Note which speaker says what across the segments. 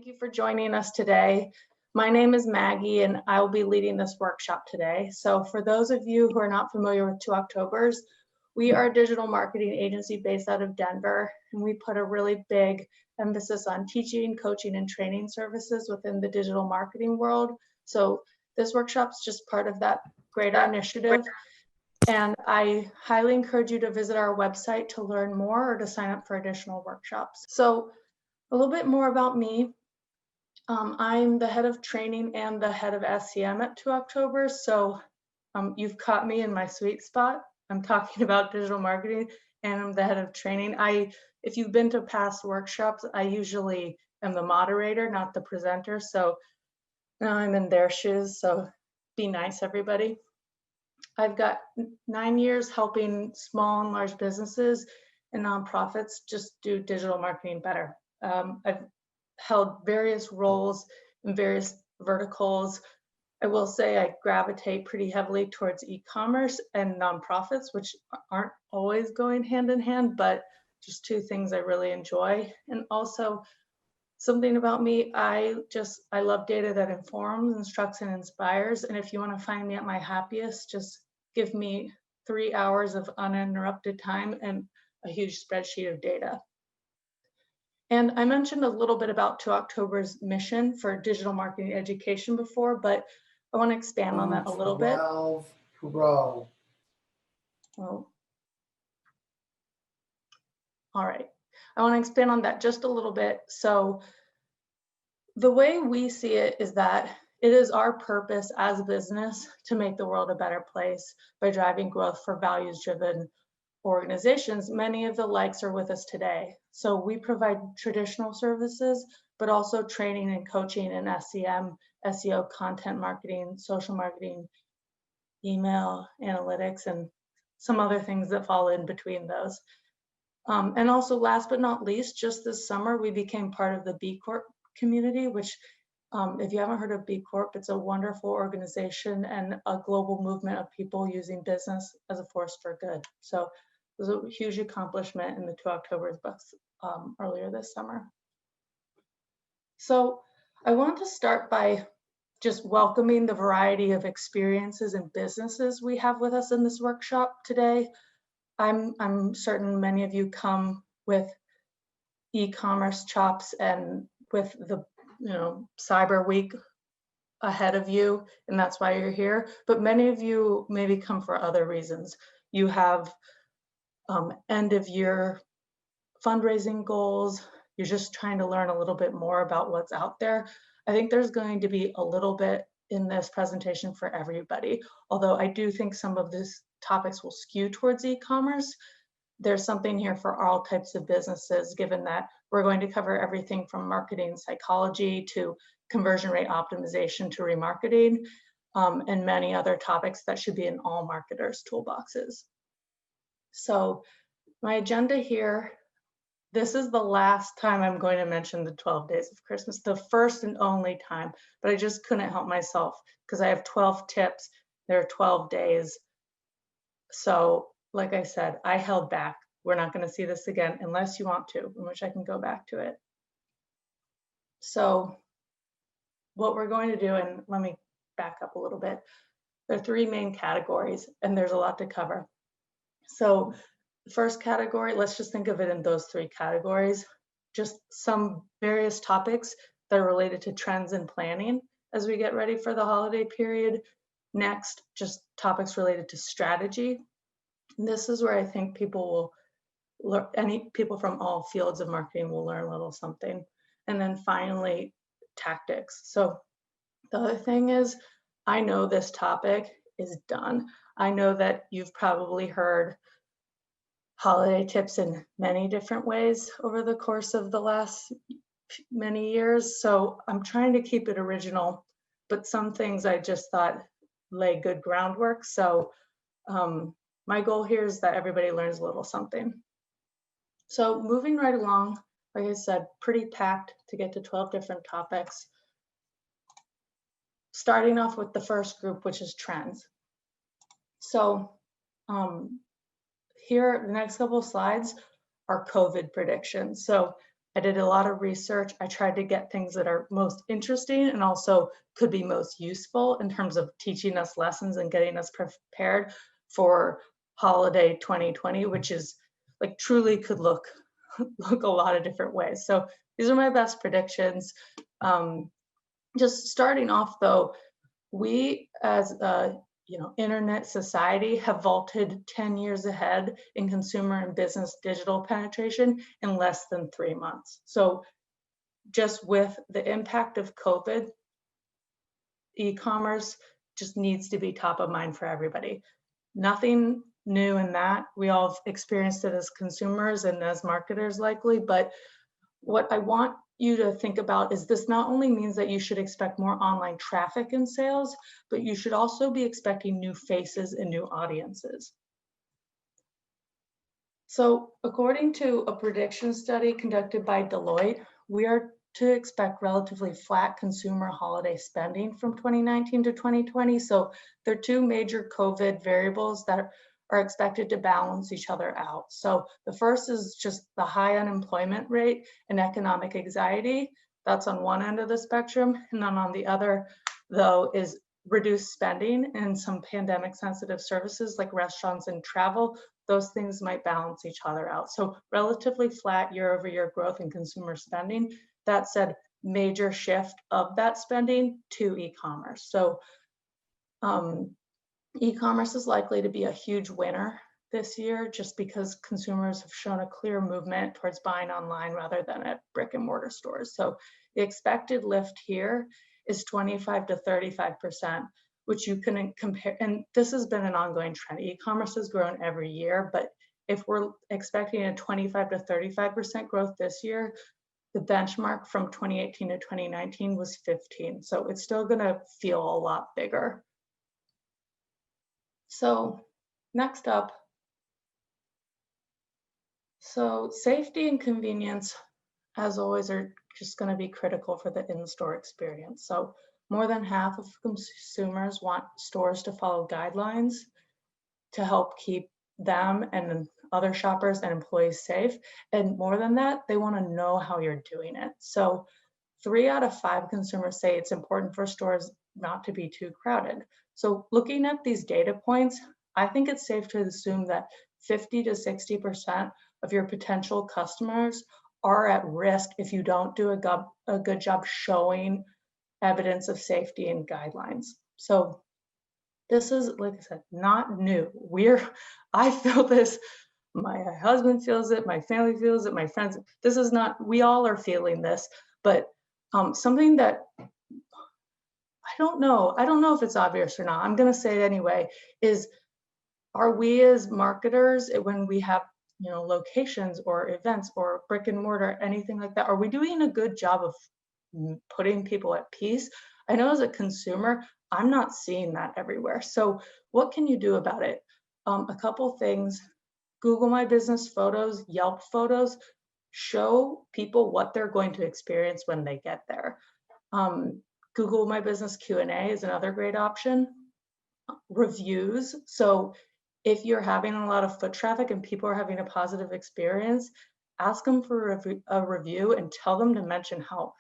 Speaker 1: Thank you for joining us today. My name is Maggie and I will be leading this workshop today. So for those of you who are not familiar with 2 Octobers, we are a digital marketing agency based out of Denver, and we put a really big emphasis on teaching, coaching, and training services within the digital marketing world. So this workshop's just part of that greater initiative. And I highly encourage you to visit our website to learn more or to sign up for additional workshops. So a little bit more about me. I'm the head of training and the head of SEM at 2 October. So you've caught me in my sweet spot. I'm talking about digital marketing and I'm the head of training. If you've been to past workshops, I usually am the moderator, not the presenter. So now I'm in their shoes. So be nice, everybody. I've got 9 years helping small and large businesses and nonprofits just do digital marketing better. I've held various roles in various verticals. I will say I gravitate pretty heavily towards e-commerce and nonprofits, which aren't always going hand in hand, but just two things I really enjoy. And also something about me, I love data that informs, instructs, and inspires. And if you want to find me at my happiest, just give me 3 hours of uninterrupted time and a huge spreadsheet of data. And I mentioned a little bit about 2 October's mission for digital marketing education before, but I want to expand on that a little bit.
Speaker 2: 12 Pro.
Speaker 1: Oh. All right. I want to expand on that just a little bit. So the way we see it is that it is our purpose as a business to make the world a better place by driving growth for values-driven organizations. Many of the likes are with us today. So we provide traditional services, but also training and coaching in SEM, SEO, content marketing, social marketing, email analytics, and some other things that fall in between those. And also last but not least, just this summer, we became part of the B Corp community, which if you haven't heard of B Corp, it's a wonderful organization and a global movement of people using business as a force for good. So it was a huge accomplishment in the 2 October's books earlier this summer. So I want to start by just welcoming the variety of experiences and businesses we have with us in this workshop today. I'm certain many of you come with e-commerce chops and with the Cyber Week ahead of you, and that's why you're here. But many of you maybe come for other reasons. You have end of year fundraising goals. You're just trying to learn a little bit more about what's out there. I think there's going to be a little bit in this presentation for everybody. Although I do think some of these topics will skew towards e-commerce, there's something here for all types of businesses, given that we're going to cover everything from marketing psychology to conversion rate optimization to remarketing, and many other topics that should be in all marketers' toolboxes. So my agenda here, this is the last time I'm going to mention the 12 days of Christmas, the first and only time, but I just couldn't help myself because I have 12 tips. There are 12 days. So like I said, I held back. We're not going to see this again unless you want to, in which I can go back to it. So what we're going to do, and let me back up a little bit. There are 3 main categories and there's a lot to cover. So the first category, let's just think of it in those 3 categories, just some various topics that are related to trends and planning as we get ready for the holiday period. Next, just topics related to strategy. And this is where I think people will learn, people from all fields of marketing will learn a little something. And then finally, tactics. So the other thing is, I know this topic is done. I know that you've probably heard holiday tips in many different ways over the course of the last many years. So I'm trying to keep it original, but some things I just thought lay good groundwork. So my goal here is that everybody learns a little something. So moving right along, like I said, pretty packed to get to 12 different topics. Starting off with the first group, which is trends. So here, the next couple of slides are COVID predictions. So I did a lot of research. I tried to get things that are most interesting and also could be most useful in terms of teaching us lessons and getting us prepared for holiday 2020, which is like truly could look a lot of different ways. So these are my best predictions. Just starting off though, we as a internet society have vaulted 10 years ahead in consumer and business digital penetration in less than 3 months. So just with the impact of COVID, e-commerce just needs to be top of mind for everybody. Nothing new in that. We all have experienced it as consumers and as marketers likely, but what I want you to think about is this not only means that you should expect more online traffic and sales, but you should also be expecting new faces and new audiences. So according to a prediction study conducted by Deloitte, we are to expect relatively flat consumer holiday spending from 2019 to 2020. So there are two major COVID variables that are expected to balance each other out. So the first is just the high unemployment rate and economic anxiety. That's on one end of the spectrum. And then on the other, though, is reduced spending in some pandemic sensitive services like restaurants and travel. Those things might balance each other out. So relatively flat year-over-year growth in consumer spending. That said, major shift of that spending to e-commerce. So e-commerce is likely to be a huge winner this year just because consumers have shown a clear movement towards buying online rather than at brick and mortar stores. So the expected lift here is 25 to 35%, which you can compare, and this has been an ongoing trend. E-commerce has grown every year, but if we're expecting a 25 to 35% growth this year, the benchmark from 2018 to 2019 was 15. So it's still gonna feel a lot bigger. So next up, so safety and convenience, as always, are just going to be critical for the in-store experience. So more than half of consumers want stores to follow guidelines to help keep them and other shoppers and employees safe. And more than that, they want to know how you're doing it. So 3 out of 5 consumers say it's important for stores not to be too crowded. So looking at these data points, I think it's safe to assume that 50 to 60% of your potential customers are at risk if you don't do a good job showing evidence of safety and guidelines. So this is, like I said, not new. I feel this, my husband feels it, my family feels it, my friends, this is not, we all are feeling this, but something that I don't know if it's obvious or not, I'm gonna say it anyway, is are we as marketers, when we have locations or events or brick and mortar, anything like that, are we doing a good job of putting people at peace? I know as a consumer, I'm not seeing that everywhere. So what can you do about it? A couple things: Google My Business photos, Yelp photos, show people what they're going to experience when they get there. Google My Business Q&A is another great option. Reviews. So if you're having a lot of foot traffic and people are having a positive experience, ask them for a review and tell them to mention how,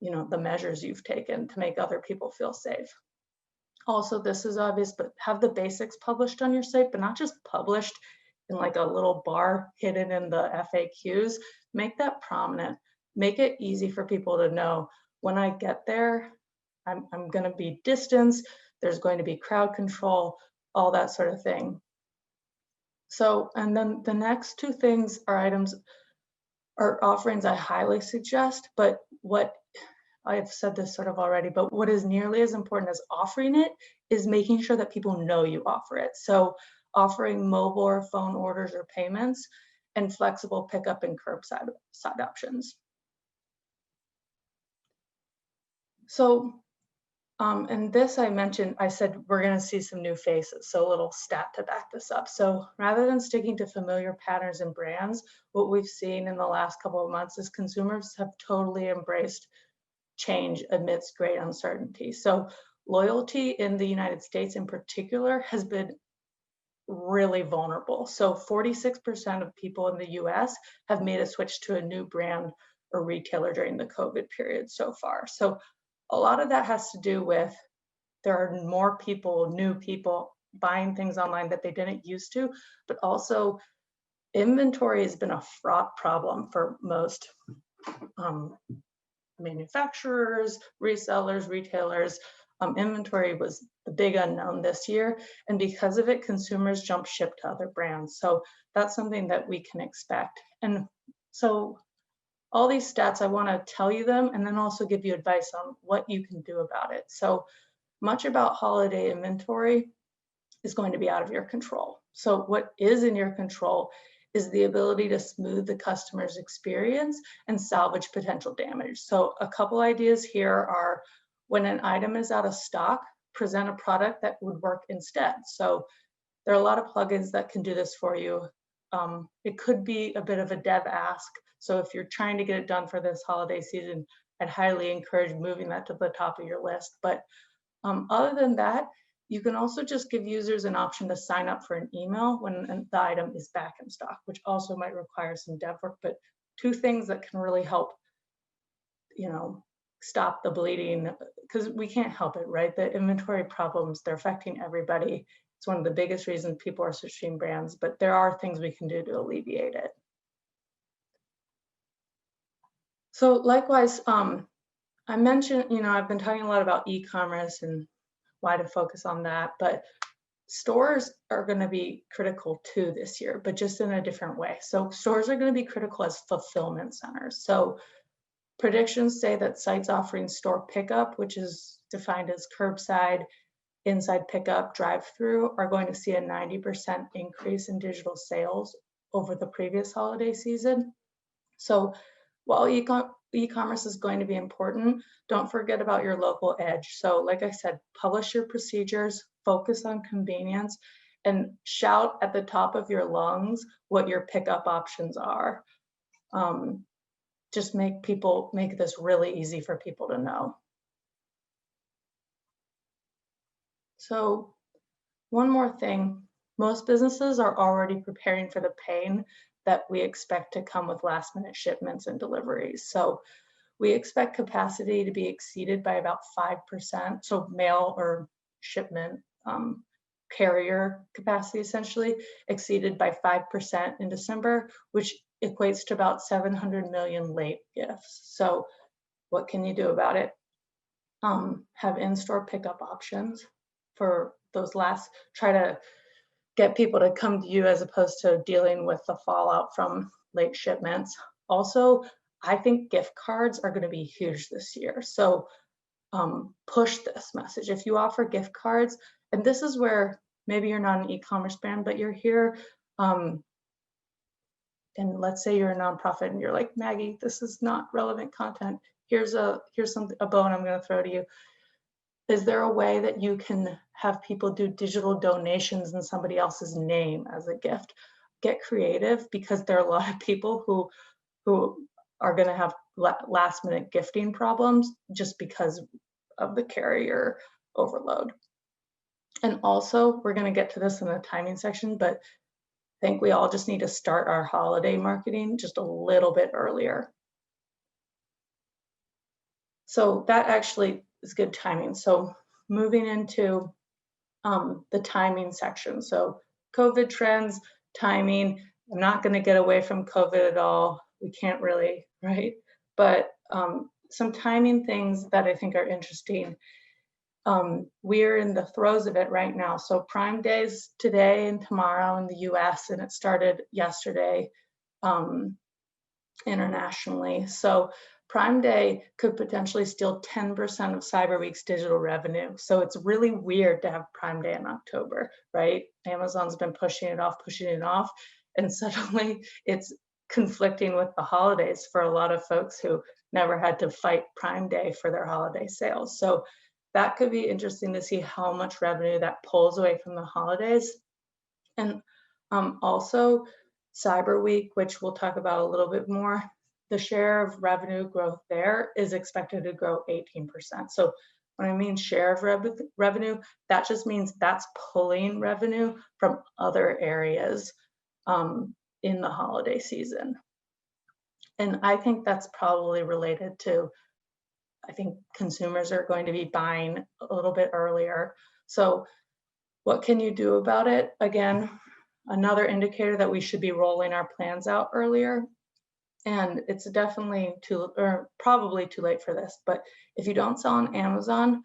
Speaker 1: the measures you've taken to make other people feel safe. Also, this is obvious, but have the basics published on your site, but not just published in like a little bar hidden in the FAQs. Make that prominent. Make it easy for people to know when I get there, I'm going to be distanced, there's going to be crowd control, all that sort of thing. So, and then the next 2 things are offerings I highly suggest, but what I've said this sort of already, but what is nearly as important as offering it is making sure that people know you offer it. So offering mobile or phone orders or payments and flexible pickup and curbside options. So, and this I mentioned, I said we're going to see some new faces, so a little stat to back this up. So rather than sticking to familiar patterns and brands, what we've seen in the last couple of months is consumers have totally embraced change amidst great uncertainty. So loyalty in the United States in particular has been really vulnerable. So 46% of people in the US have made a switch to a new brand or retailer during the COVID period so far. So a lot of that has to do with there are more people, new people buying things online that they didn't used to, but also inventory has been a fraught problem for most um, manufacturers, resellers, retailers. Inventory was the big unknown this year. And because of it, consumers jump ship to other brands. So that's something that we can expect. And so all these stats, I want to tell you them and then also give you advice on what you can do about it. So much about holiday inventory is going to be out of your control. So what is in your control is the ability to smooth the customer's experience and salvage potential damage. So a couple ideas here are when an item is out of stock, present a product that would work instead. So there are a lot of plugins that can do this for you. It could be a bit of a dev ask. So if you're trying to get it done for this holiday season, I'd highly encourage moving that to the top of your list. But other than that, you can also just give users an option to sign up for an email when the item is back in stock, which also might require some dev work, but two things that can really help, stop the bleeding, because we can't help it, right? The inventory problems, they're affecting everybody. It's one of the biggest reasons people are switching brands, but there are things we can do to alleviate it. So likewise, I mentioned, I've been talking a lot about e-commerce and why to focus on that, but stores are going to be critical too this year, but just in a different way. So stores are going to be critical as fulfillment centers. So predictions say that sites offering store pickup, which is defined as curbside, inside pickup, drive-through, are going to see a 90% increase in digital sales over the previous holiday season. So while e-commerce is going to be important, don't forget about your local edge. So like I said, publish your procedures, focus on convenience, and shout at the top of your lungs what your pickup options are. Just make this really easy for people to know. So one more thing, most businesses are already preparing for the pain that we expect to come with last minute shipments and deliveries. So we expect capacity to be exceeded by about 5%. So mail or shipment carrier capacity essentially exceeded by 5% in December, which equates to about 700 million late gifts. So what can you do about it? Have in-store pickup options for those try to get people to come to you as opposed to dealing with the fallout from late shipments. Also, I think gift cards are going to be huge this year. So push this message. If you offer gift cards, and this is where maybe you're not an e-commerce brand, but you're here, and let's say you're a nonprofit and you're like, Maggie, this is not relevant content. Here's a bone I'm going to throw to you. Is there a way that you can have people do digital donations in somebody else's name as a gift? Get creative, because there are a lot of people who are going to have last minute gifting problems just because of the carrier overload. And also, we're going to get to this in the timing section, but I think we all just need to start our holiday marketing just a little bit earlier. So that actually is good timing. So moving into the timing section. So COVID trends, timing. I'm not going to get away from COVID at all. We can't really, right? But some timing things that I think are interesting. We're in the throes of it right now. So Prime Day's today and tomorrow in the US, and it started yesterday internationally. So Prime Day could potentially steal 10% of Cyber Week's digital revenue. So it's really weird to have Prime Day in October, right? Amazon's been pushing it off, and suddenly it's conflicting with the holidays for a lot of folks who never had to fight Prime Day for their holiday sales. So that could be interesting to see how much revenue that pulls away from the holidays. And also Cyber Week, which we'll talk about a little bit more, the share of revenue growth there is expected to grow 18%. So when I mean share of revenue, that just means that's pulling revenue from other areas in the holiday season. And I think that's probably related to, I think consumers are going to be buying a little bit earlier. So what can you do about it? Again, another indicator that we should be rolling our plans out earlier. And it's definitely probably too late for this, but if you don't sell on Amazon,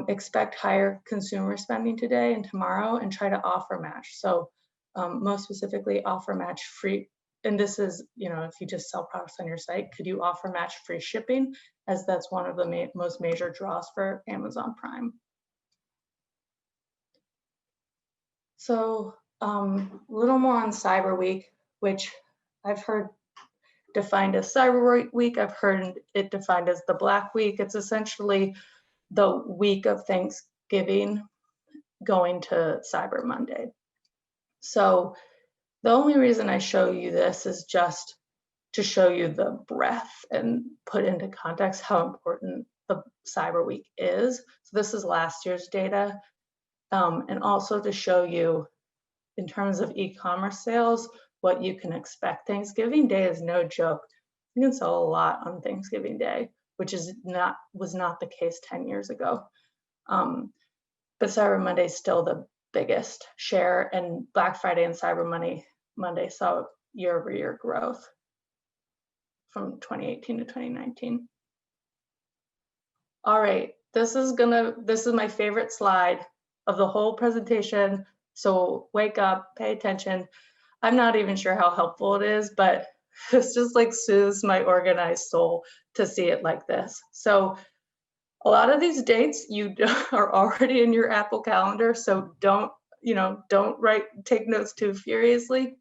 Speaker 1: expect higher consumer spending today and tomorrow and try to offer match. So most specifically offer match free. And this is, if you just sell products on your site, could you offer match free shipping, as that's one of the most major draws for Amazon Prime. So a little more on Cyber Week, which I've heard defined as Cyber Week. I've heard it defined as the Black Week. It's essentially the week of Thanksgiving going to Cyber Monday. So the only reason I show you this is just to show you the breadth and put into context how important the Cyber Week is. So this is last year's data, and also to show you in terms of e-commerce sales, what you can expect. Thanksgiving Day is no joke. You can sell a lot on Thanksgiving Day, which was not the case 10 years ago. But Cyber Monday is still the biggest share, and Black Friday and Cyber Monday saw year-over-year growth from 2018 to 2019. All right, this is my favorite slide of the whole presentation. So wake up, pay attention. I'm not even sure how helpful it is, but this just like soothes my organized soul to see it like this. So a lot of these dates you are already in your Apple Calendar, so don't take notes too furiously.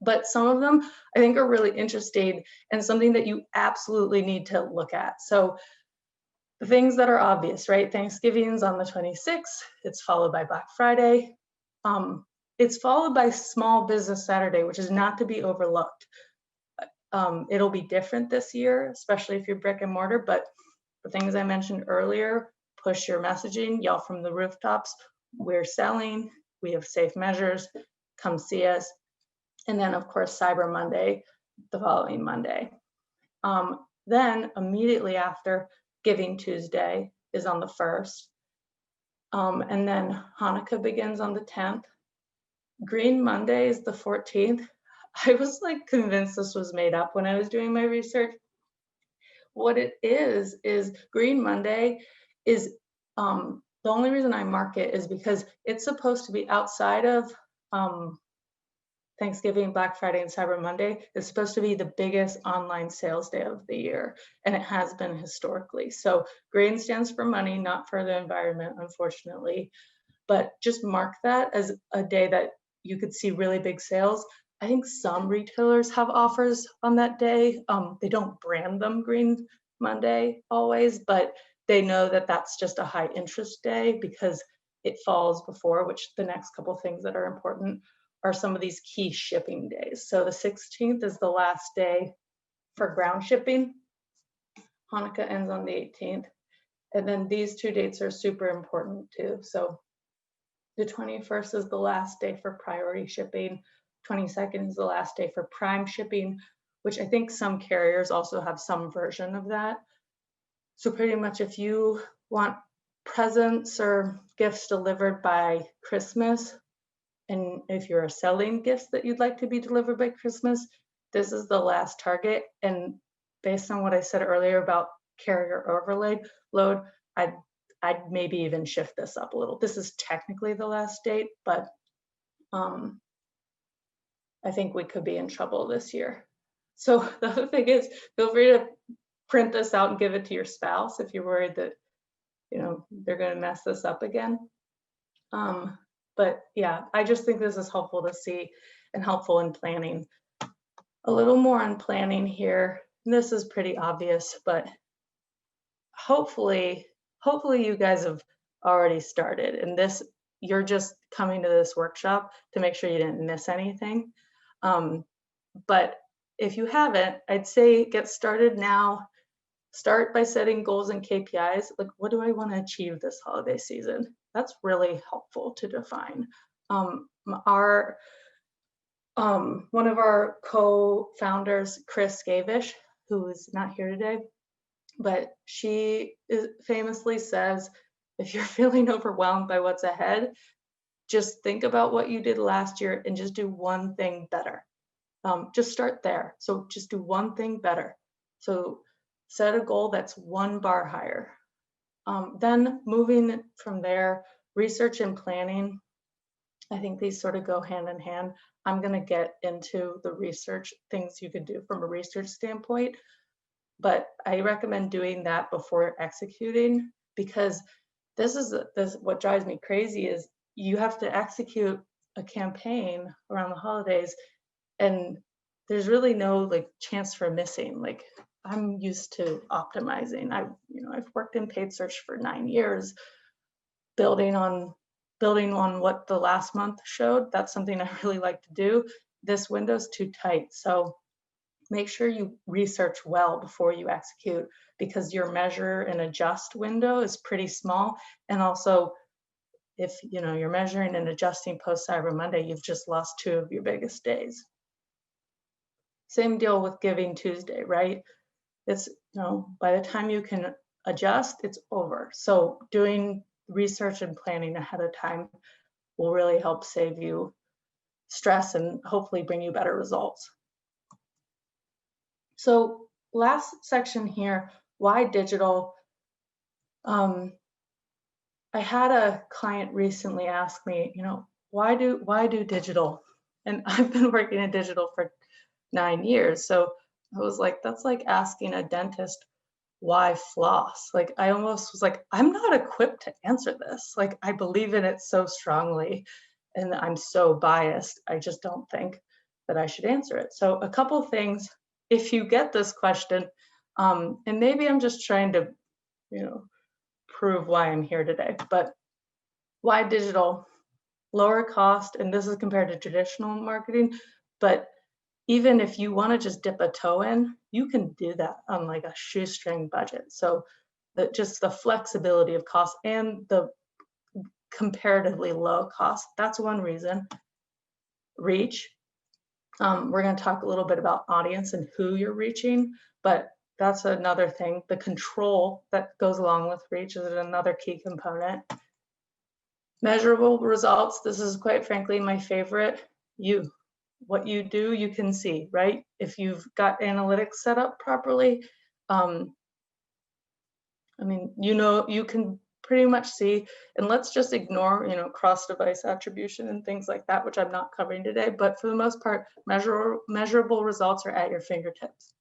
Speaker 1: But some of them I think are really interesting and something that you absolutely need to look at. So the things that are obvious, right? Thanksgiving's on the 26th. It's followed by Black Friday. It's followed by Small Business Saturday, which is not to be overlooked. It'll be different this year, especially if you're brick and mortar, but the things I mentioned earlier, push your messaging, yell from the rooftops, we're selling, we have safe measures, come see us. And then of course, Cyber Monday, the following Monday. Then immediately after, Giving Tuesday is on the 1st. And then Hanukkah begins on the 10th. Green Monday is the 14th. I was like convinced this was made up when I was doing my research. What it is Green Monday is, the only reason I mark it is because it's supposed to be outside of Thanksgiving, Black Friday, and Cyber Monday. It's supposed to be the biggest online sales day of the year, and it has been historically. So green stands for money, not for the environment, unfortunately. But just mark that as a day that you could see really big sales. I think some retailers have offers on that day. They don't brand them Green Monday always, but they know that that's just a high interest day because it falls before, which the next couple things that are important are some of these key shipping days. So the 16th is the last day for ground shipping. Hanukkah ends on the 18th. And then these two dates are super important too. So the 21st is the last day for priority shipping. 22nd is the last day for prime shipping, which I think some carriers also have some version of that. So pretty much if you want presents or gifts delivered by Christmas, and if you're selling gifts that you'd like to be delivered by Christmas, this is the last target. And based on what I said earlier about carrier overload, I'd maybe even shift this up a little. This is technically the last date, but I think we could be in trouble this year. So the other thing is, feel free to print this out and give it to your spouse if you're worried that they're going to mess this up again. But yeah, I just think this is helpful to see and helpful in planning. A little more on planning here. This is pretty obvious, but hopefully you guys have already started, and you're just coming to this workshop to make sure you didn't miss anything. But if you haven't, I'd say get started now. Start by setting goals and KPIs. Like, what do I want to achieve this holiday season? That's really helpful to define. One of our co-founders, Chris Gavish, who is not here today, but she famously says, if you're feeling overwhelmed by what's ahead, just think about what you did last year and just do one thing better. Just start there. So just do one thing better. So set a goal that's one bar higher. Then moving from there, research and planning. I think these sort of go hand in hand. I'm going to get into the research things you could do from a research standpoint, but I recommend doing that before executing, because this what drives me crazy is you have to execute a campaign around the holidays and there's really no like chance for missing. Like I'm used to optimizing. I've worked in paid search for 9 years, building on what the last month showed. That's something I really like to do. This window's too tight. So make sure you research well before you execute, because your measure and adjust window is pretty small. And also, if you're measuring and adjusting post Cyber Monday, you've just lost 2 of your biggest days. Same deal with Giving Tuesday, right? It's by the time you can adjust, it's over. So doing research and planning ahead of time will really help save you stress and hopefully bring you better results. So last section here, why digital? I had a client recently ask me, why do digital? And I've been working in digital for 9 years. So I was like, that's like asking a dentist why floss. Like I almost was like, I'm not equipped to answer this. Like I believe in it so strongly and I'm so biased. I just don't think that I should answer it. So a couple things, if you get this question, and maybe I'm just trying to, prove why I'm here today, but why digital? Lower cost, and this is compared to traditional marketing, but even if you want to just dip a toe in, you can do that on like a shoestring budget. So just the flexibility of cost and the comparatively low cost, that's one reason. Reach. We're going to talk a little bit about audience and who you're reaching, but that's another thing. The control that goes along with reach is another key component. Measurable results. This is quite frankly my favorite. What you do, you can see, right? If you've got analytics set up properly, you can pretty much see, and let's just ignore, cross-device attribution and things like that, which I'm not covering today, but for the most part, measurable results are at your fingertips.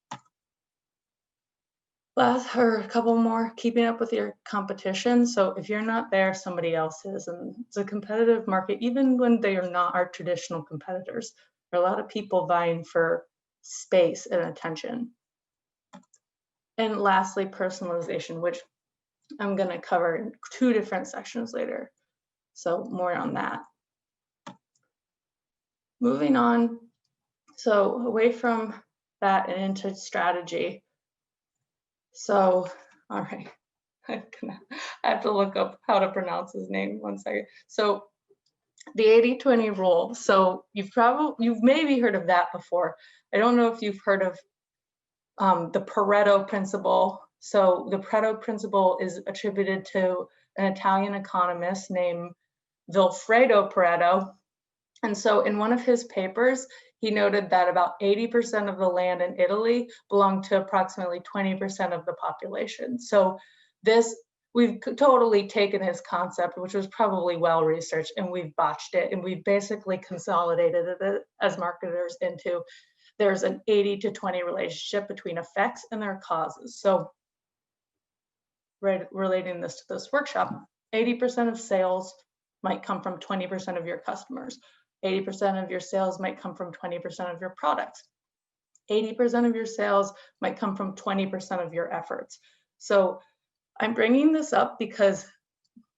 Speaker 1: Last, or a couple more, keeping up with your competition. So if you're not there, somebody else is, and it's a competitive market, even when they are not our traditional competitors. There are a lot of people vying for space and attention. And lastly, personalization, which I'm going to cover in 2 different sections later. So more on that. Moving on, so away from that and into strategy. So, all right, I have to look up how to pronounce his name, 1 second. So the 80-20 rule. So you've maybe heard of that before. I don't know if you've heard of the Pareto principle. So the Pareto principle is attributed to an Italian economist named Vilfredo Pareto. And so in one of his papers, he noted that about 80% of the land in Italy belonged to approximately 20% of the population. So we've totally taken his concept, which was probably well researched, and we've botched it, and we've basically consolidated it as marketers into there's an 80-20 relationship between effects and their causes. So relating this to this workshop, 80% of sales might come from 20% of your customers. 80% of your sales might come from 20% of your products. 80% of your sales might come from 20% of your efforts. So I'm bringing this up because,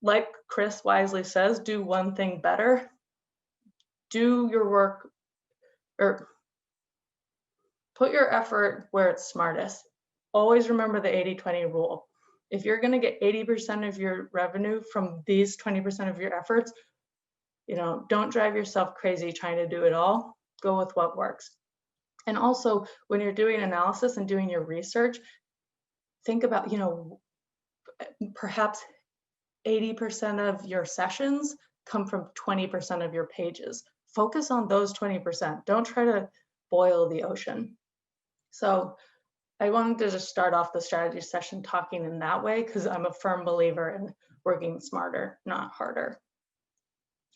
Speaker 1: like Chris wisely says, do one thing better. Do your work, or put your effort where it's smartest. Always remember the 80-20 rule. If you're going to get 80% of your revenue from these 20% of your efforts, don't drive yourself crazy trying to do it all. go with what works. And also, when you're doing analysis and doing your research, think about, perhaps 80% of your sessions come from 20% of your pages. Focus on those 20%. Don't try to boil the ocean. So I wanted to just start off the strategy session talking in that way because I'm a firm believer in working smarter, not harder.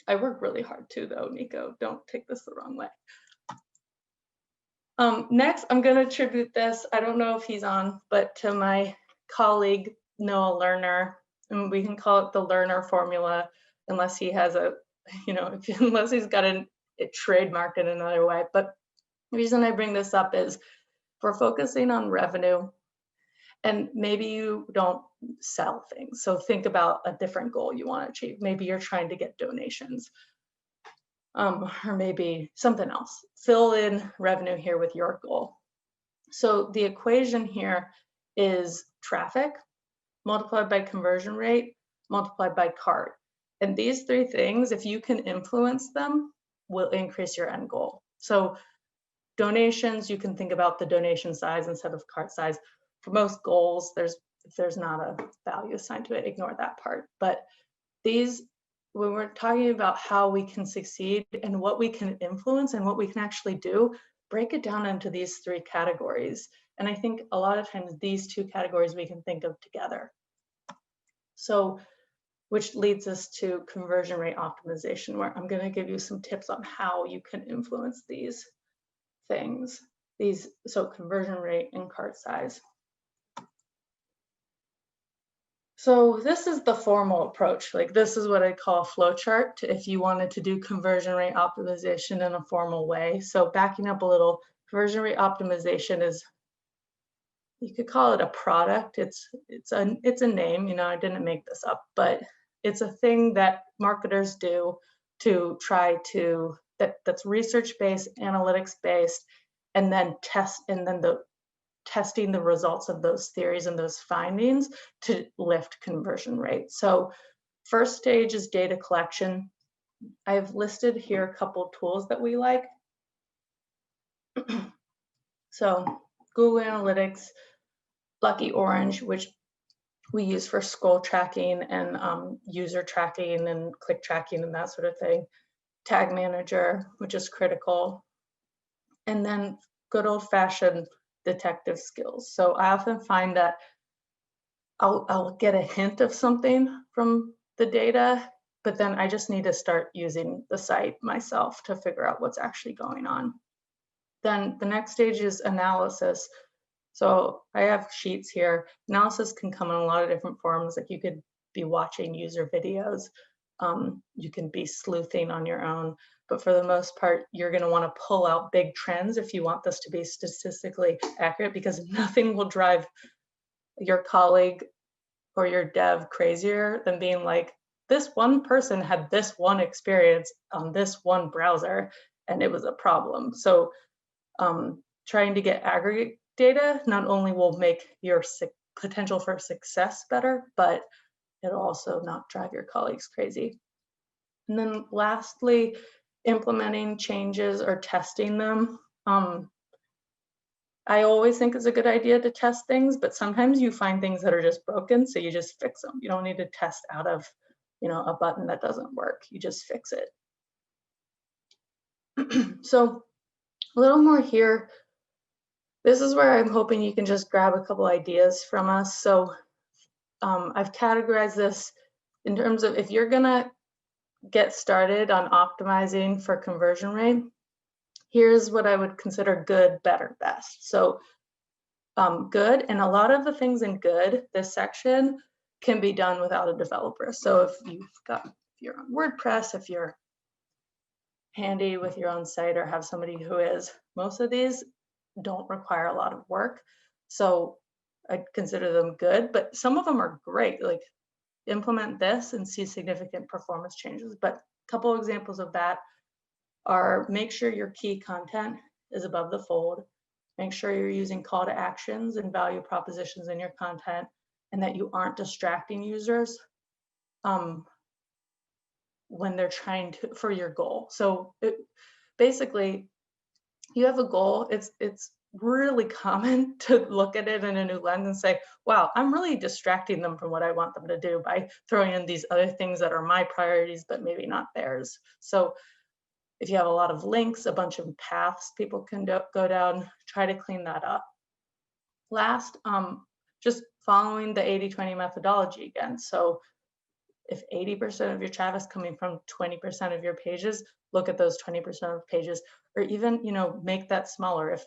Speaker 1: I work really hard too, though, Nico. Don't take this the wrong way. Next, I'm going to attribute this, I don't know if he's on, but to my colleague, Noah Lerner, and we can call it the Lerner formula, unless he has unless he's got it trademarked in another way. But the reason I bring this up is we're focusing on revenue, and maybe you don't sell things. So think about a different goal you want to achieve. Maybe you're trying to get donations. Or maybe something else. Fill in revenue here with your goal. So the equation here is traffic multiplied by conversion rate multiplied by cart. And these three things, if you can influence them, will increase your end goal. So donations, you can think about the donation size instead of cart size. For most goals, if there's not a value assigned to it, ignore that part. But these, when we're talking about how we can succeed and what we can influence and what we can actually do, break it down into these three categories. And I think a lot of times these two categories we can think of together. So, which leads us to conversion rate optimization, where I'm going to give you some tips on how you can influence these things. So conversion rate and cart size. So this is the formal approach. Like, this is what I call a flow chart if you wanted to do conversion rate optimization in a formal way. So backing up a little, conversion rate optimization is, you could call it a product. It's a name, I didn't make this up, but it's a thing that marketers do to try to, that's research-based, analytics-based, and then testing the results of those theories and those findings to lift conversion rate. So first stage is data collection. I've listed here a couple tools that we like. So Google Analytics, Lucky Orange, which we use for scroll tracking and user tracking and click tracking and that sort of thing. Tag Manager, which is critical. And then good old-fashioned detective skills. So I often find that I'll get a hint of something from the data, but then I just need to start using the site myself to figure out what's actually going on. Then the next stage is analysis. So I have sheets here. Analysis can come in a lot of different forms. Like, you could be watching user videos. You can be sleuthing on your own. But for the most part, you're going to want to pull out big trends if you want this to be statistically accurate, because nothing will drive your colleague or your dev crazier than being like, this one person had this one experience on this one browser and it was a problem. So trying to get aggregate data not only will make your potential for success better, but it'll also not drive your colleagues crazy. And then lastly, implementing changes or testing them. I always think it's a good idea to test things, but sometimes you find things that are just broken, so you just fix them. You don't need to test out of, a button that doesn't work. You just fix it. So a little more here. This is where I'm hoping you can just grab a couple ideas from us. So I've categorized this in terms of, if you're gonna get started on optimizing for conversion rate, here's what I would consider good, better, best. So good, and a lot of the things in good, this section, can be done without a developer. So if you're on WordPress, if you're handy with your own site or have somebody who is, most of these don't require a lot of work. So I'd consider them good, but some of them are great. Like, implement this and see significant performance changes. But a couple examples of that are, make sure your key content is above the fold. Make sure you're using call to actions and value propositions in your content, and that you aren't distracting users when they're trying to, for your goal. So basically, you have a goal, it's really common to look at it in a new lens and say, wow, I'm really distracting them from what I want them to do by throwing in these other things that are my priorities, but maybe not theirs. So if you have a lot of links, a bunch of paths people can go down, try to clean that up. Last, just following the 80-20 methodology again. So if 80% of your traffic is coming from 20% of your pages, look at those 20% of pages, or even, make that smaller. If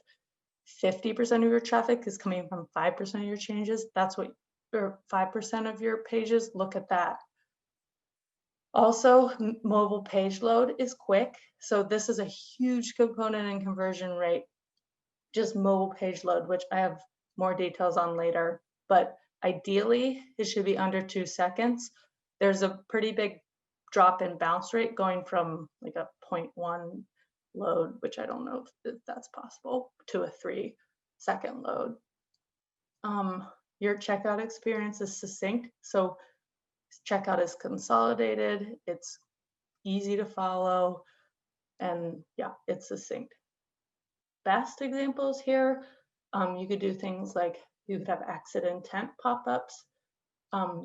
Speaker 1: 50% of your traffic is coming from 5% of your changes, that's what, or 5% of your pages, look at that. Also, mobile page load is quick. So this is a huge component in conversion rate, just mobile page load, which I have more details on later. But ideally, it should be under 2 seconds. There's a pretty big drop in bounce rate going from like a 0.1 load, which I don't know if that's possible, to a 3-second load. Your checkout experience is succinct. So checkout is consolidated, it's easy to follow, and yeah, it's succinct. Best examples here, you could do things like you could have exit intent pop-ups.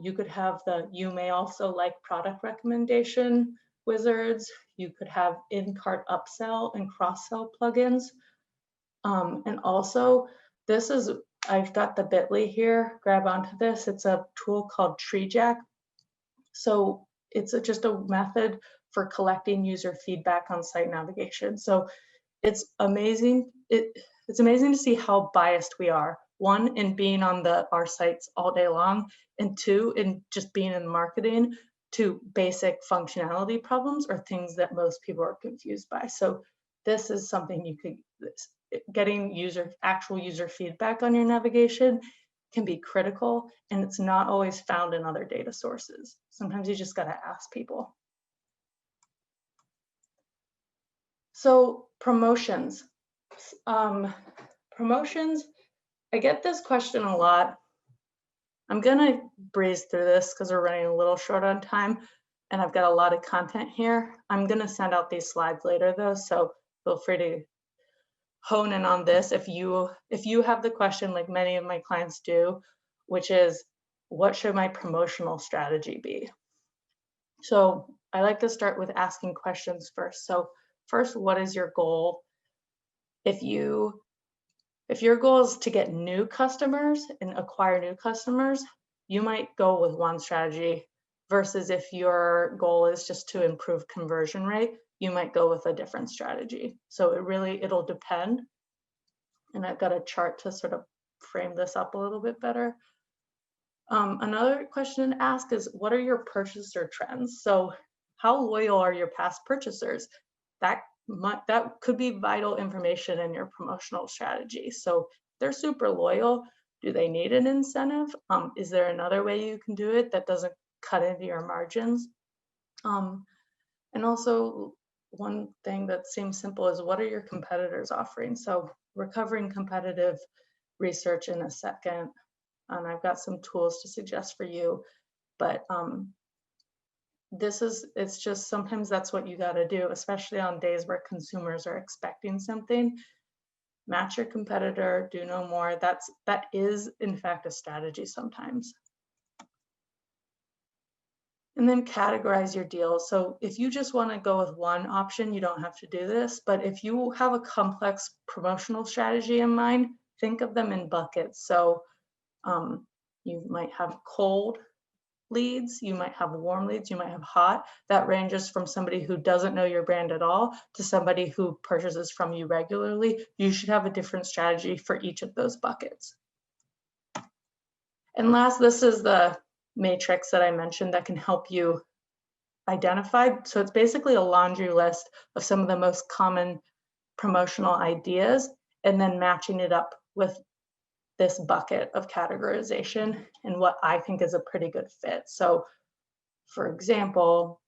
Speaker 1: You could have you may also like product recommendation wizards. You could have in-cart upsell and cross-sell plugins. And also, I've got the bit.ly here, grab onto this. It's a tool called TreeJack. So it's just a method for collecting user feedback on site navigation. So it's amazing. It's amazing to see how biased we are. One, in being on our sites all day long, and two, in just being in marketing to basic functionality problems or things that most people are confused by. So this is something you could, getting actual user feedback on your navigation can be critical, and it's not always found in other data sources. Sometimes you just got to ask people. So promotions. Promotions, I get this question a lot. I'm gonna breeze through this because we're running a little short on time and I've got a lot of content here. I'm gonna send out these slides later though, so feel free to hone in on this if you have the question like many of my clients do, which is, what should my promotional strategy be? So I like to start with asking questions first. So first, what is your goal? If your goal is to get new customers and acquire new customers, you might go with one strategy versus if your goal is just to improve conversion rate, you might go with a different strategy. So it'll depend. And I've got a chart to sort of frame this up a little bit better. Another question to ask is, what are your purchaser trends? So how loyal are your past purchasers? That could be vital information in your promotional strategy. So if they're super loyal, do they need an incentive? Is there another way you can do it that doesn't cut into your margins? And also, one thing that seems simple is, what are your competitors offering? So we're covering competitive research in a second, and I've got some tools to suggest for you, but it's just sometimes that's what you got to do, especially on days where consumers are expecting something. Match your competitor, do no more. That is in fact a strategy sometimes. And then categorize your deals. So if you just want to go with one option, you don't have to do this, but if you have a complex promotional strategy in mind, think of them in buckets. So you might have cold leads, you might have warm leads, you might have hot. That ranges from somebody who doesn't know your brand at all to somebody who purchases from you regularly. You should have a different strategy for each of those buckets. And last, this is the matrix that I mentioned that can help you identify. So it's basically a laundry list of some of the most common promotional ideas and then matching it up with this bucket of categorization and what I think is a pretty good fit. So for example,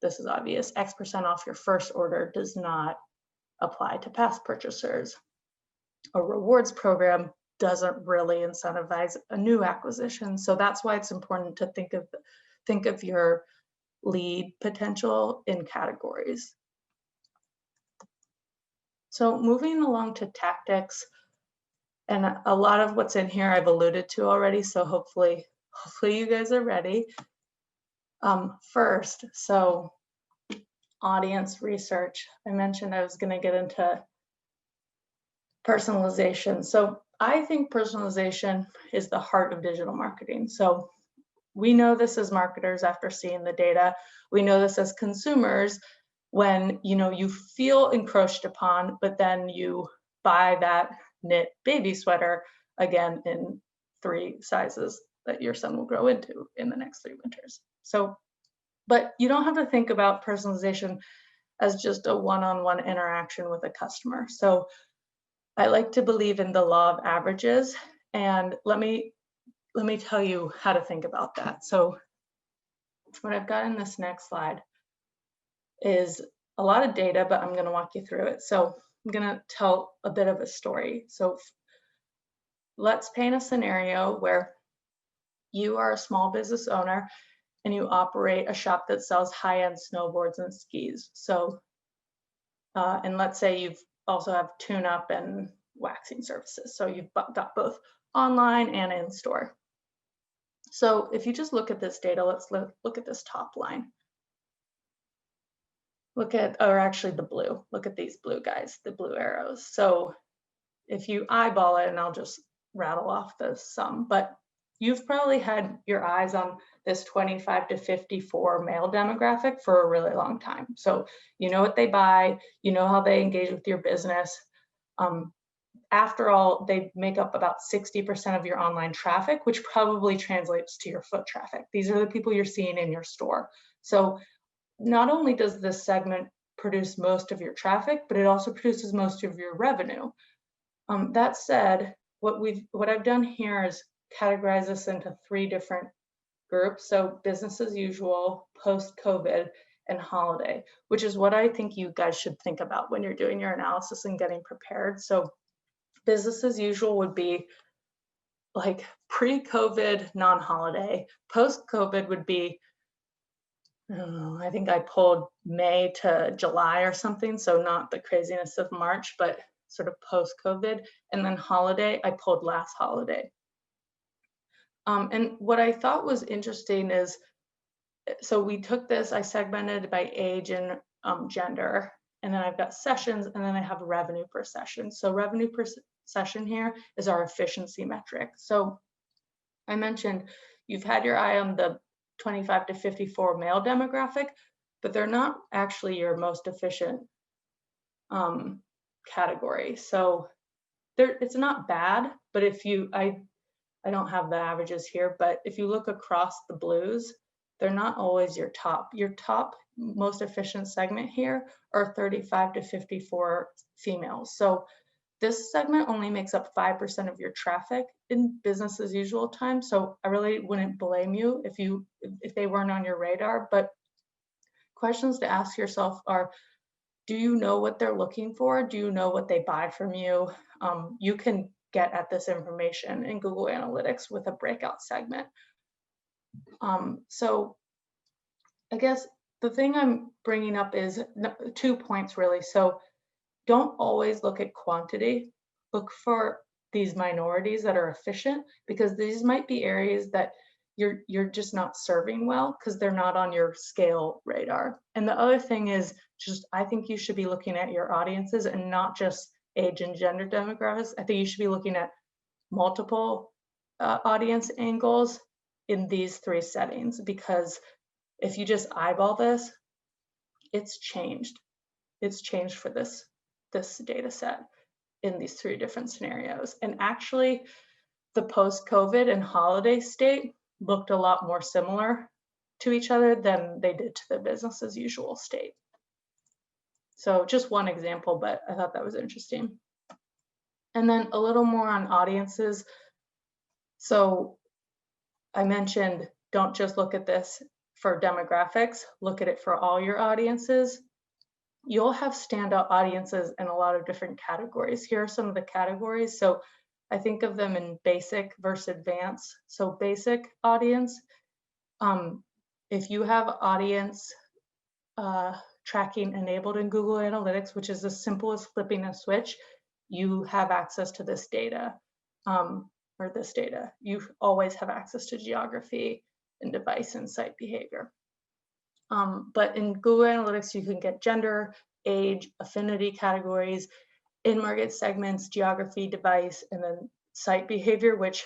Speaker 1: this is obvious, X% off your first order does not apply to past purchasers. A rewards program doesn't really incentivize a new acquisition. So that's why it's important to think of your lead potential in categories. So moving along to tactics, and a lot of what's in here I've alluded to already, so hopefully you guys are ready. First, so audience research. I mentioned I was going to get into personalization. So I think personalization is the heart of digital marketing. So we know this as marketers after seeing the data. We know this as consumers when you feel encroached upon, but then you buy that knit baby sweater again in 3 sizes that your son will grow into in the next 3 winters. So, but you don't have to think about personalization as just a one-on-one interaction with a customer. So I like to believe in the law of averages, and let me tell you how to think about that. So what I've got in this next slide is a lot of data, but I'm going to walk you through it. So I'm going to tell a bit of a story. So let's paint a scenario where you are a small business owner and you operate a shop that sells high-end snowboards and skis. So, and let's say you've also have tune-up and waxing services. So you've got both online and in store. So if you just look at this data, let's look at this top line. Look at, or actually the blue, look at these blue guys, the blue arrows. So if you eyeball it, and I'll just rattle off the sum, but you've probably had your eyes on this 25 to 54 male demographic for a really long time. So you know what they buy, you know how they engage with your business. After all, they make up about 60% of your online traffic, which probably translates to your foot traffic. These are the people you're seeing in your store. So not only does this segment produce most of your traffic, but it also produces most of your revenue. That said, what I've done here is categorize this into 3 different groups. So business as usual, post-COVID, and holiday, which is what I think you guys should think about when you're doing your analysis and getting prepared. So business as usual would be like pre-COVID, non-holiday. Post-COVID would be, I think I pulled May to July or something, so not the craziness of March, but sort of post-COVID. And then holiday, I pulled last holiday. And what I thought was interesting is, so we took this, I segmented by age and gender, and then I've got sessions, and then I have revenue per session. So revenue per session here is our efficiency metric. So I mentioned you've had your eye on the 25 to 54 male demographic, but they're not actually your most efficient category. So it's not bad, but if you, I don't have the averages here, but if you look across the blues, they're not always your top. Your top most efficient segment here are 35 to 54 females. So this segment only makes up 5% of your traffic in business as usual time. So I really wouldn't blame you if they weren't on your radar, but questions to ask yourself are, do you know what they're looking for? Do you know what they buy from you? You can get at this information in Google Analytics with a breakout segment. So I guess the thing I'm bringing up is 2 points really. So don't always look at quantity. Look for these minorities that are efficient, because these might be areas that you're just not serving well because they're not on your scale radar. And the other thing is just, I think you should be looking at your audiences and not just age and gender demographics. I think you should be looking at multiple audience angles in these 3 settings, because if you just eyeball this, it's changed. It's changed for this data set in these 3 different scenarios. And actually, the post-COVID and holiday state looked a lot more similar to each other than they did to the business as usual state. So just one example, but I thought that was interesting. And then a little more on audiences. So I mentioned, don't just look at this for demographics, look at it for all your audiences. You'll have standout audiences in a lot of different categories. Here are some of the categories. So I think of them in basic versus advanced. So basic audience, if you have audience tracking enabled in Google Analytics, which is as simple as flipping a switch, you have access to this data, or this data. You always have access to geography and device and site behavior. But in Google Analytics, you can get gender, age, affinity categories, in-market segments, geography, device, and then site behavior, which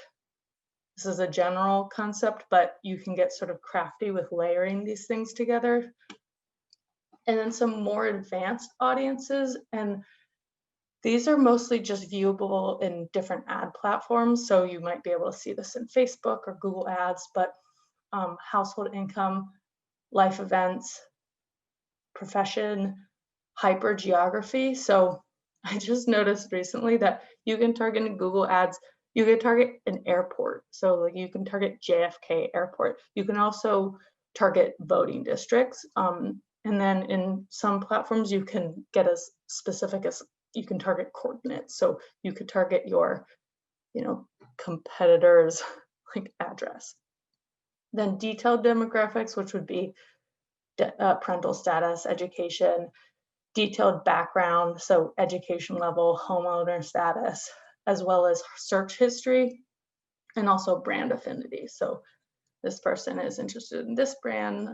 Speaker 1: this is a general concept, but you can get sort of crafty with layering these things together. And then some more advanced audiences, and these are mostly just viewable in different ad platforms. So you might be able to see this in Facebook or Google Ads, but household income, life events, profession, hyper geography. So I just noticed recently that you can target in Google Ads, you can target an airport. So like you can target JFK Airport. You can also target voting districts. And then in some platforms, you can get as specific as you can target coordinates. So you could target your, competitor's like address. Then detailed demographics, which would be parental status, education, detailed background, so education level, homeowner status, as well as search history, and also brand affinity. So this person is interested in this brand.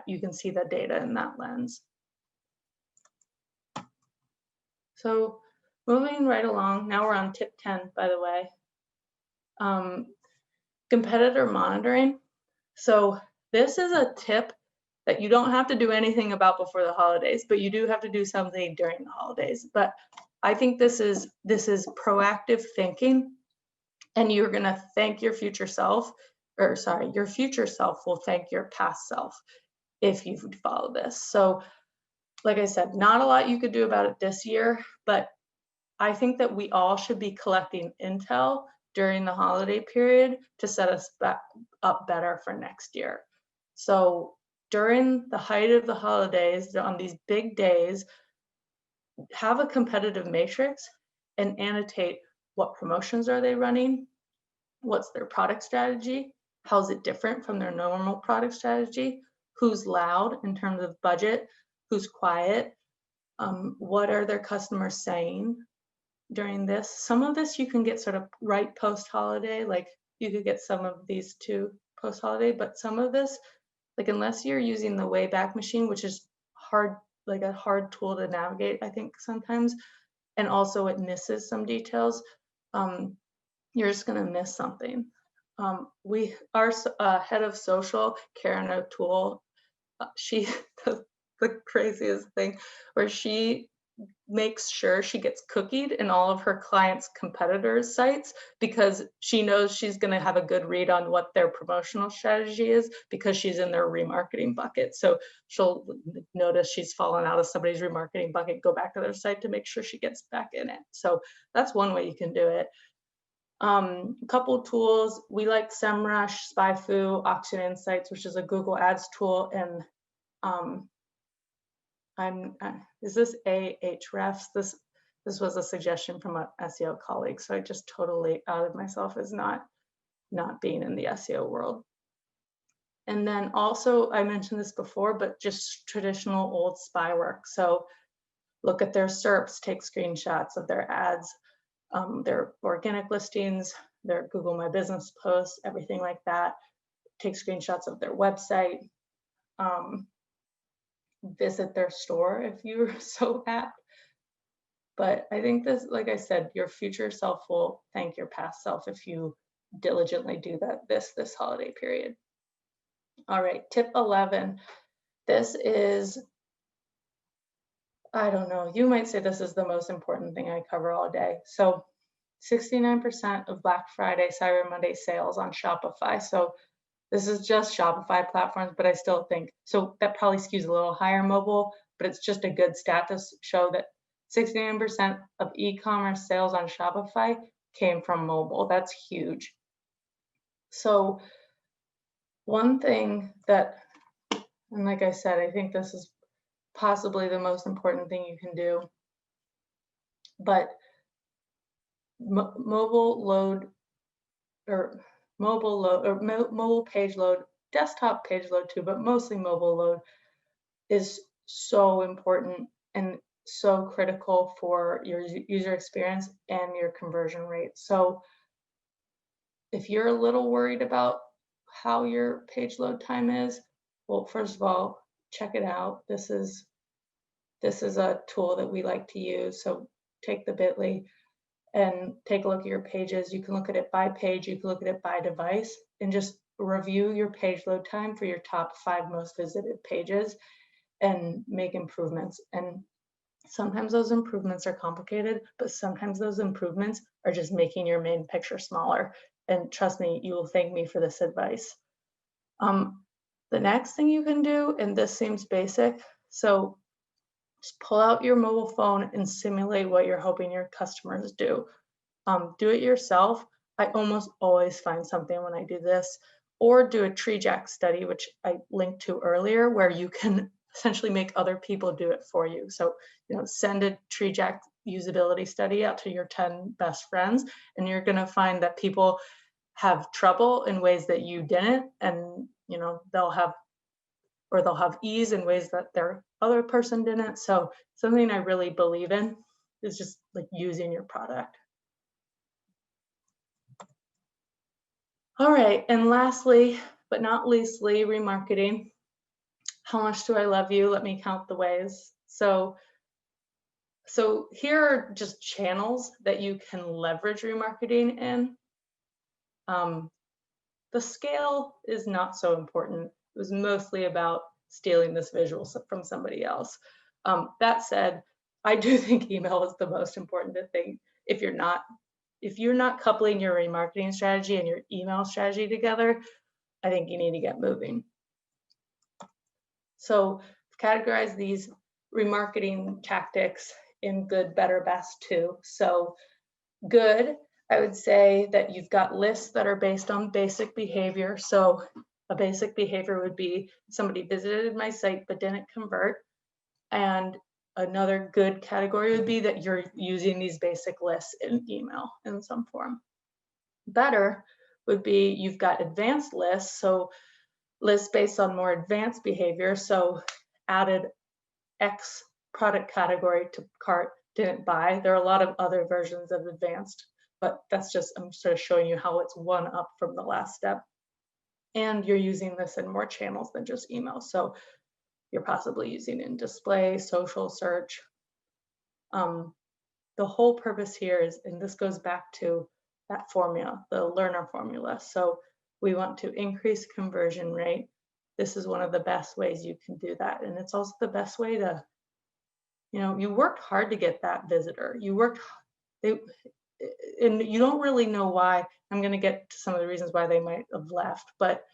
Speaker 1: You can see the data in that lens. So moving right along, now we're on tip 10, by the way. Competitor monitoring. So this is a tip that you don't have to do anything about before the holidays, but you do have to do something during the holidays. But I think this is proactive thinking, and you're gonna thank your future self, or sorry, your future self will thank your past self if you follow this. So like I said, not a lot you could do about it this year, but I think that we all should be collecting intel during the holiday period to set us up better for next year. So during the height of the holidays, on these big days, have a competitive matrix and annotate what promotions are they running, what's their product strategy, how's it different from their normal product strategy, who's loud in terms of budget, who's quiet, what are their customers saying during this. Some of this you can get sort of right post-holiday, like you could get some of these too post-holiday, but some of this, like unless you're using the Wayback Machine, which is hard, like a hard tool to navigate, I think sometimes, and also it misses some details, you're just gonna miss something. Our head of social, Karen O'Toole, she does the craziest thing where she makes sure she gets cookied in all of her clients' competitors' sites because she knows she's going to have a good read on what their promotional strategy is because she's in their remarketing bucket. So she'll notice she's fallen out of somebody's remarketing bucket, go back to their site to make sure she gets back in it. So that's one way you can do it. A couple tools, we like SEMrush, SpyFu, Auction Insights, which is a Google Ads tool, and is this Ahrefs? This was a suggestion from an SEO colleague, so I just totally outed myself as not being in the SEO world. And then also, I mentioned this before, but just traditional old spy work. So look at their SERPs, take screenshots of their ads, their organic listings, their Google My Business posts, everything like that. Take screenshots of their website. Visit their store if you're so apt. But I think this, like I said, your future self will thank your past self if you diligently do that this holiday period. All right, tip 11. This is, I don't know, you might say this is the most important thing I cover all day. So 69% of Black Friday, Cyber Monday sales on Shopify. So this is just Shopify platforms, but I still think, so that probably skews a little higher mobile, but it's just a good stat to show that 69% of e-commerce sales on Shopify came from mobile. That's huge. So one thing that, and like I said, I think this is possibly the most important thing you can do, but mobile page load, desktop page load too, but mostly mobile load is so important and so critical for your user experience and your conversion rate. So if you're a little worried about how your page load time is, well, first of all, check it out. This is a tool that we like to use. So take the bit.ly and take a look at your pages. You can look at it by page, you can look at it by device, and just review your page load time for your top 5 most visited pages and make improvements. And sometimes those improvements are complicated, but sometimes those improvements are just making your main picture smaller. And trust me, you will thank me for this advice. The next thing you can do, and this seems basic, so just pull out your mobile phone and simulate what you're hoping your customers do. Do it yourself. I almost always find something when I do this, or do a tree jack study, which I linked to earlier, where you can essentially make other people do it for you. So, send a tree jack usability study out to your 10 best friends, and you're going to find that people have trouble in ways that you didn't, and they'll have ease in ways that their other person didn't. So something I really believe in is just like using your product. All right, and lastly, but not leastly, remarketing. How much do I love you? Let me count the ways. So here are just channels that you can leverage remarketing in. The scale is not so important. It was mostly about stealing this visual from somebody else. That said, I do think email is the most important thing. If you're not coupling your remarketing strategy and your email strategy together, I think you need to get moving. So categorize these remarketing tactics in good, better, best too. So good, I would say that you've got lists that are based on basic behavior. So a basic behavior would be somebody visited my site but didn't convert. And another good category would be that you're using these basic lists in email in some form. Better would be you've got advanced lists, so lists based on more advanced behavior. So added X product category to cart, didn't buy. There are a lot of other versions of advanced, but I'm sort of showing you how it's one up from the last step. And you're using this in more channels than just email. So you're possibly using it in display, social, search. The whole purpose here is, and this goes back to that formula, the learner formula. So we want to increase conversion rate. This is one of the best ways you can do that. And it's also the best way to, you worked hard to get that visitor. And you don't really know why. I'm going to get to some of the reasons why they might have left, but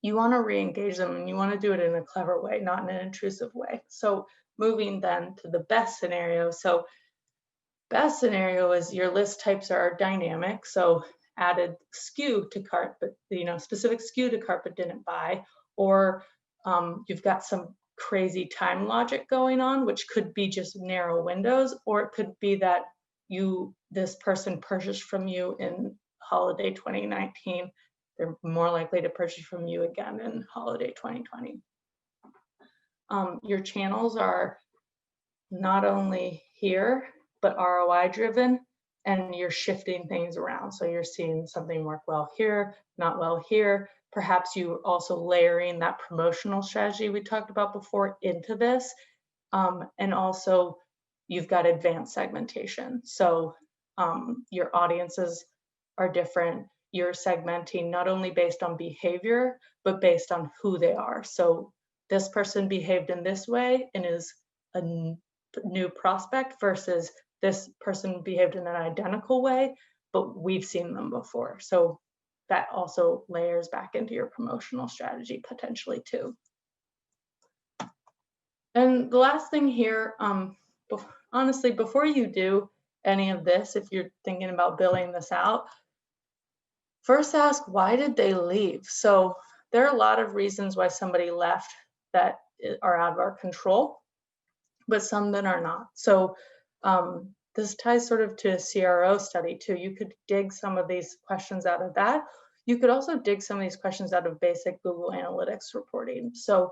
Speaker 1: you want to re-engage them, and you want to do it in a clever way, not in an intrusive way. So moving then to the best scenario. So best scenario is your list types are dynamic. So added SKU to cart, but specific SKU to cart but didn't buy, or you've got some crazy time logic going on, which could be just narrow windows, or it could be that this person purchased from you in holiday 2019. They're more likely to purchase from you again in holiday 2020. Your channels are not only here, but ROI driven, and you're shifting things around. So you're seeing something work well here, not well here. Perhaps you also layering that promotional strategy we talked about before into this. And also you've got advanced segmentation. So your audiences are different. You're segmenting not only based on behavior, but based on who they are. So this person behaved in this way and is a new prospect versus this person behaved in an identical way, but we've seen them before. So that also layers back into your promotional strategy potentially too. And the last thing here, honestly, before you do any of this, if you're thinking about billing this out, first ask, why did they leave? So there are a lot of reasons why somebody left that are out of our control, but some that are not. So this ties sort of to a CRO study too. You could dig some of these questions out of that. You could also dig some of these questions out of basic Google Analytics reporting. So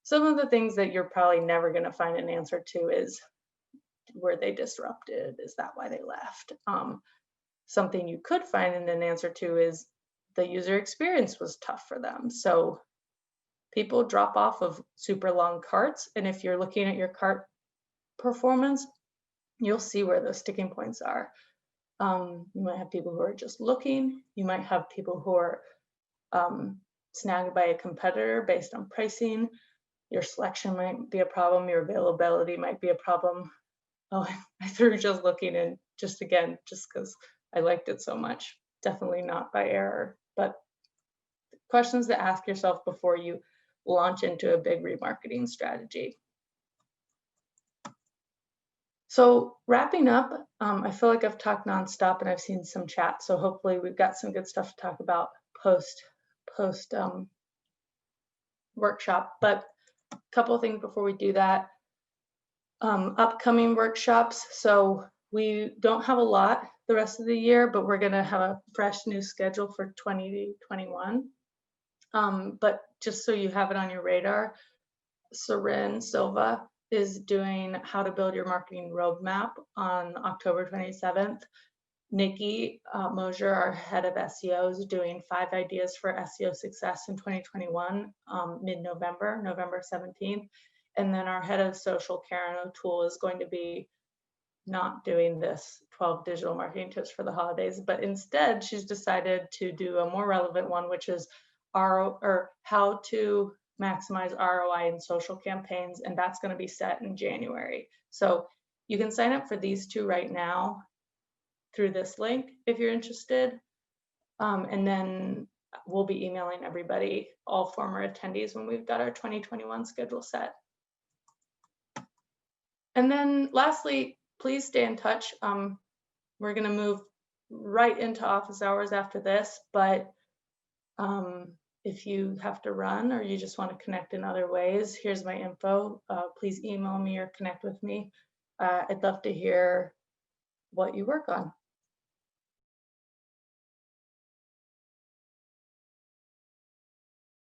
Speaker 1: Some of the things that you're probably never going to find an answer to is, were they disrupted? Is that why they left? Something you could find an answer to is the user experience was tough for them. So people drop off of super long carts, and if you're looking at your cart performance, you'll see where those sticking points are. You might have people who are just looking. You might have people who are snagged by a competitor based on pricing. Your selection might be a problem. Your availability might be a problem. Oh, I threw just looking in just because I liked it so much. Definitely not by error, but questions to ask yourself before you launch into a big remarketing strategy. So wrapping up, I feel like I've talked nonstop and I've seen some chat. So hopefully we've got some good stuff to talk about post workshop. But a couple of things before we do that. Upcoming workshops. So we don't have a lot the rest of the year, but we're going to have a fresh new schedule for 2021. But just so you have it on your radar, Seren Silva is doing how to build your marketing roadmap on October 27th. Nikki Mosier, our head of SEO, is doing 5 ideas for SEO success in 2021, mid-November, November 17th. And then our head of social, Karen O'Toole, is going to be not doing this 12 digital marketing tips for the holidays, but instead she's decided to do a more relevant one, which is how to maximize ROI in social campaigns, and that's going to be set in January. So you can sign up for these 2 right now through this link if you're interested, and then we'll be emailing everybody, all former attendees, when we've got our 2021 schedule set. And then lastly, please stay in touch. We're going to move right into office hours after this, but if you have to run or you just want to connect in other ways, here's my info. Please email me or connect with me. I'd love to hear what you work on.